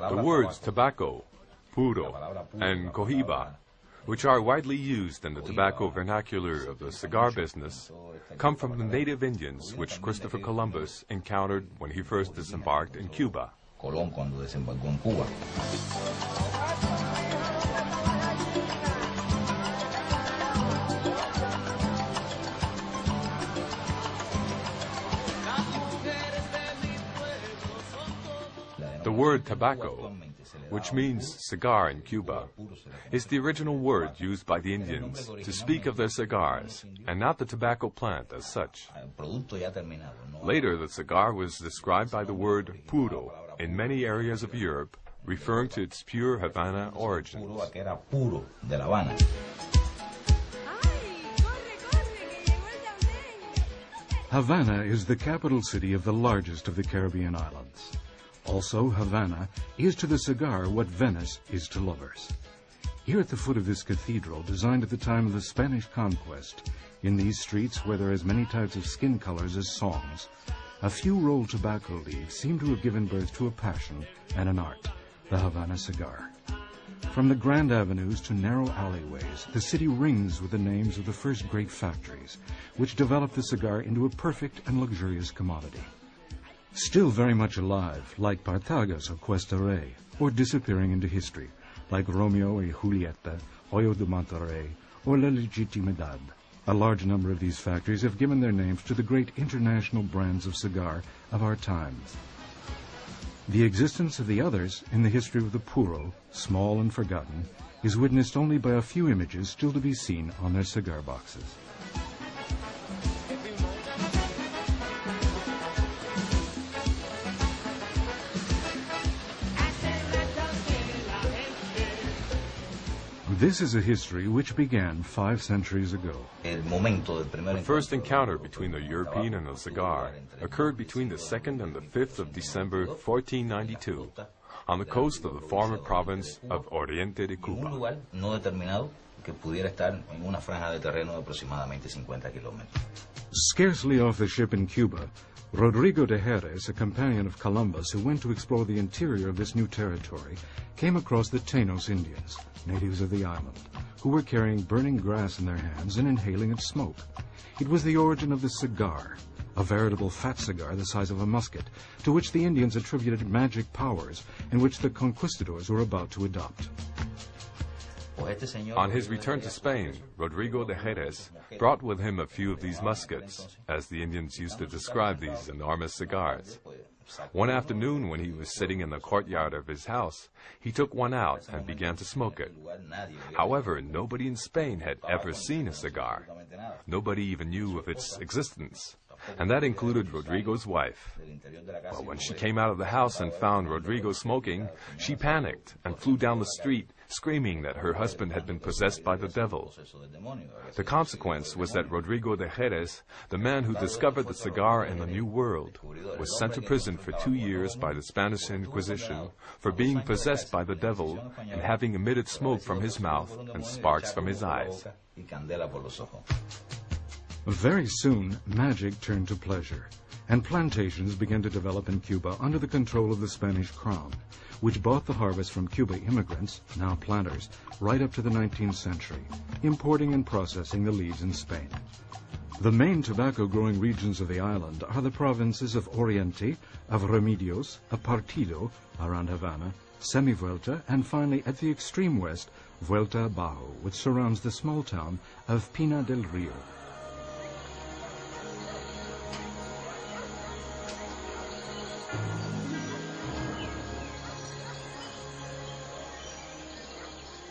The words tobacco, puro, and cohiba, which are widely used in the tobacco vernacular of the cigar business, come from the native Indians which Christopher Columbus encountered when he first disembarked in Cuba. Colón cuando desembarcó en Cuba. The word tobacco, which means cigar in Cuba, is the original word used by the Indians to speak of their cigars, and not the tobacco plant as such. Later, the cigar was described by the word puro in many areas of Europe, referring to its pure Havana origins. Havana is the capital city of the largest of the Caribbean islands. Also, Havana is to the cigar what Venice is to lovers. Here at the foot of this cathedral, designed at the time of the Spanish conquest, in these streets where there are as many types of skin colors as songs, a few rolled tobacco leaves seem to have given birth to a passion and an art, the Havana cigar. From the grand avenues to narrow alleyways, the city rings with the names of the first great factories, which developed the cigar into a perfect and luxurious commodity. Still very much alive, like Partagas or Cuesta Rey, or disappearing into history, like Romeo y Julieta, Hoyo de Monterrey, or La Legitimidad. A large number of these factories have given their names to the great international brands of cigar of our times. The existence of the others in the history of the puro, small and forgotten, is witnessed only by a few images still to be seen on their cigar boxes. This is a history which began 5 centuries ago. The first encounter between the European and the cigar occurred between the 2nd and the 5th of December 1492 on the coast of the former province of Oriente de Cuba. Scarcely off the ship in Cuba, Rodrigo de Jerez, a companion of Columbus who went to explore the interior of this new territory, came across the Taínos Indians, natives of the island, who were carrying burning grass in their hands and inhaling its smoke. It was the origin of the cigar, a veritable fat cigar the size of a musket, to which the Indians attributed magic powers and which the conquistadors were about to adopt. On his return to Spain, Rodrigo de Jerez brought with him a few of these muskets, as the Indians used to describe these enormous cigars. One afternoon, when he was sitting in the courtyard of his house, he took one out and began to smoke it. However, nobody in Spain had ever seen a cigar. Nobody even knew of its existence, and that included Rodrigo's wife. But when she came out of the house and found Rodrigo smoking, she panicked and flew down the street, screaming that her husband had been possessed by the devil. The consequence was that Rodrigo de Jerez, the man who discovered the cigar in the New World, was sent to prison for 2 years by the Spanish Inquisition for being possessed by the devil and having emitted smoke from his mouth and sparks from his eyes. Very soon, magic turned to pleasure, and plantations began to develop in Cuba under the control of the Spanish crown, which bought the harvest from Cuba immigrants, now planters, right up to the 19th century, importing and processing the leaves in Spain. The main tobacco-growing regions of the island are the provinces of Oriente, of Remedios, of Partido, around Havana, Semivuelta, and finally, at the extreme west, Vuelta Abajo, which surrounds the small town of Pina del Rio.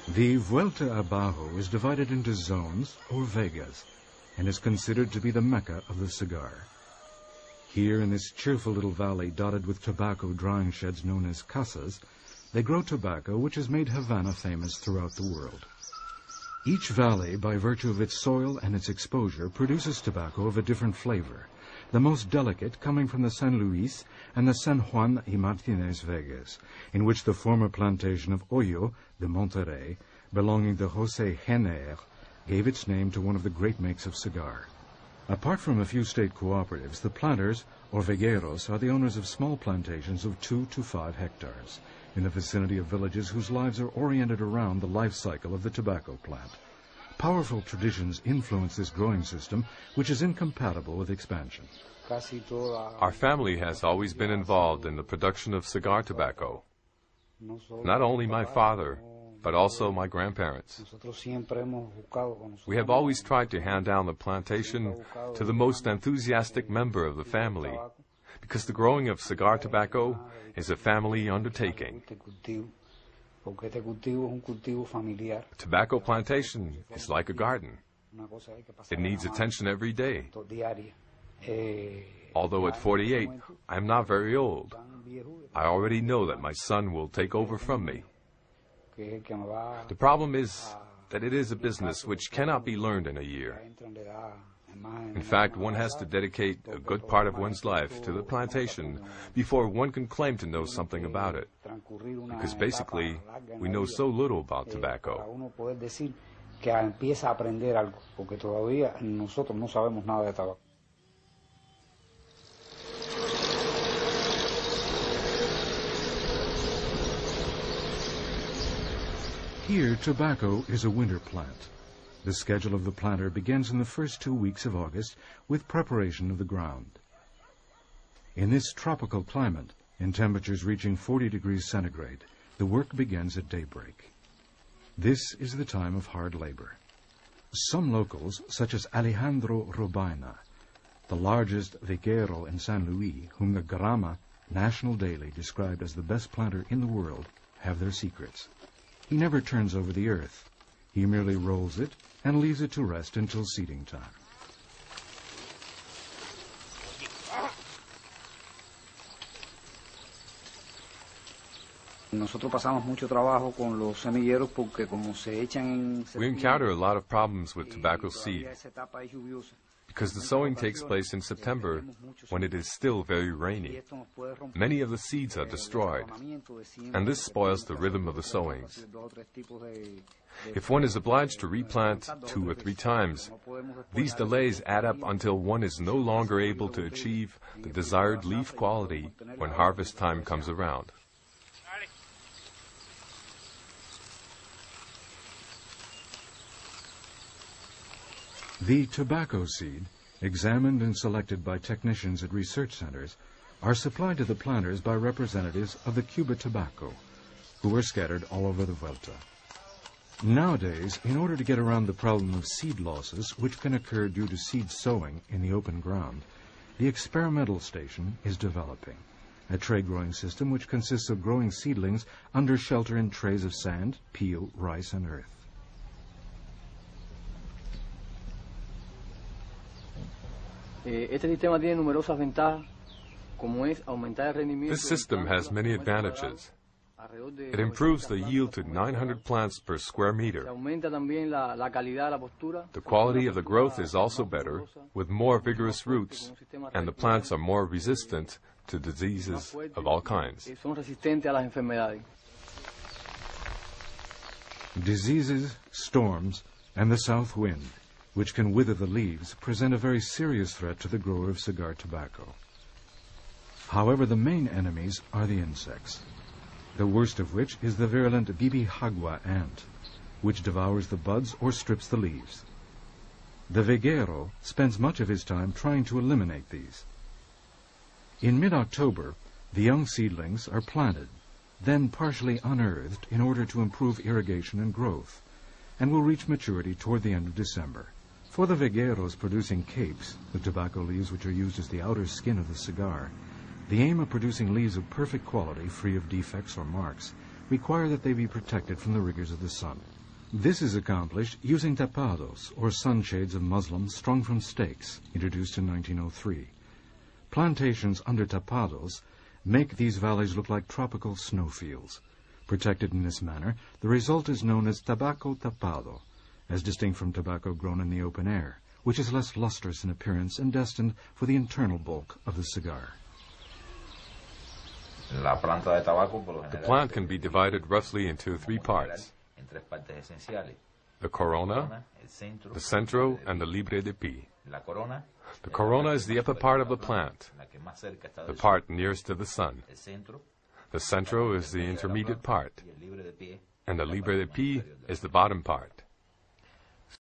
The Vuelta Abajo is divided into zones, or vegas, and is considered to be the Mecca of the cigar. Here in this cheerful little valley dotted with tobacco drying sheds known as casas, they grow tobacco which has made Havana famous throughout the world. Each valley, by virtue of its soil and its exposure, produces tobacco of a different flavor, the most delicate coming from the San Luis and the San Juan y Martinez Vegas, in which the former plantation of Hoyo de Monterrey belonging to José Jenner, gave its name to one of the great makes of cigar. Apart from a few state cooperatives, the planters, or vegueros, are the owners of small plantations of 2 to 5 hectares in the vicinity of villages whose lives are oriented around the life cycle of the tobacco plant. Powerful traditions influence this growing system, which is incompatible with expansion. Our family has always been involved in the production of cigar tobacco. Not only my father, but also my grandparents. We have always tried to hand down the plantation to the most enthusiastic member of the family, because the growing of cigar tobacco is a family undertaking. A tobacco plantation is like a garden. It needs attention every day. Although at 48, I am not very old, I already know that my son will take over from me. The problem is that it is a business which cannot be learned in a year. In fact, one has to dedicate a good part of one's life to the plantation before one can claim to know something about it, because basically, we know so little about tobacco. Here, tobacco is a winter plant. The schedule of the planter begins in the first 2 weeks of August with preparation of the ground. In this tropical climate, in temperatures reaching 40 degrees centigrade, the work begins at daybreak. This is the time of hard labor. Some locals, such as Alejandro Robaina, the largest veguero in San Luis, whom the Grama National Daily described as the best planter in the world, have their secrets. He never turns over the earth. He merely rolls it and leaves it to rest until seeding time. We encounter a lot of problems with tobacco seed, because the sowing takes place in September when it is still very rainy. Many of the seeds are destroyed, and this spoils the rhythm of the sowings. If one is obliged to replant 2 or 3 times, these delays add up until one is no longer able to achieve the desired leaf quality when harvest time comes around. The tobacco seed, examined and selected by technicians at research centers, are supplied to the planters by representatives of the Cuba Tobacco, who are scattered all over the Vuelta. Nowadays, in order to get around the problem of seed losses, which can occur due to seed sowing in the open ground, the experimental station is developing, a tray-growing system which consists of growing seedlings under shelter in trays of sand, peel, rice, and earth. This system has many advantages. It improves the yield to 900 plants per square meter. The quality of the growth is also better, with more vigorous roots, and the plants are more resistant to diseases of all kinds. Diseases, storms, and the south wind, which can wither the leaves, present a very serious threat to the grower of cigar tobacco. However, the main enemies are the insects, the worst of which is the virulent bibihagua ant, which devours the buds or strips the leaves. The veguero spends much of his time trying to eliminate these. In mid-October, the young seedlings are planted, then partially unearthed in order to improve irrigation and growth, and will reach maturity toward the end of December. For the vegueros producing capes, the tobacco leaves which are used as the outer skin of the cigar, the aim of producing leaves of perfect quality, free of defects or marks, require that they be protected from the rigors of the sun. This is accomplished using tapados, or sunshades of muslin strung from stakes, introduced in 1903. Plantations under tapados make these valleys look like tropical snowfields. Protected in this manner, the result is known as tobacco tapado, as distinct from tobacco grown in the open air, which is less lustrous in appearance and destined for the internal bulk of the cigar. The plant can be divided roughly into 3 parts. en tres partes esenciales. the corona, the centro, and the libre de pie. La corona, The corona is the upper part of the plant, la que más cerca está the del part nearest to the sun. el centro, The centro is the intermediate part, y el libre de pie and the libre de pie is the bottom part.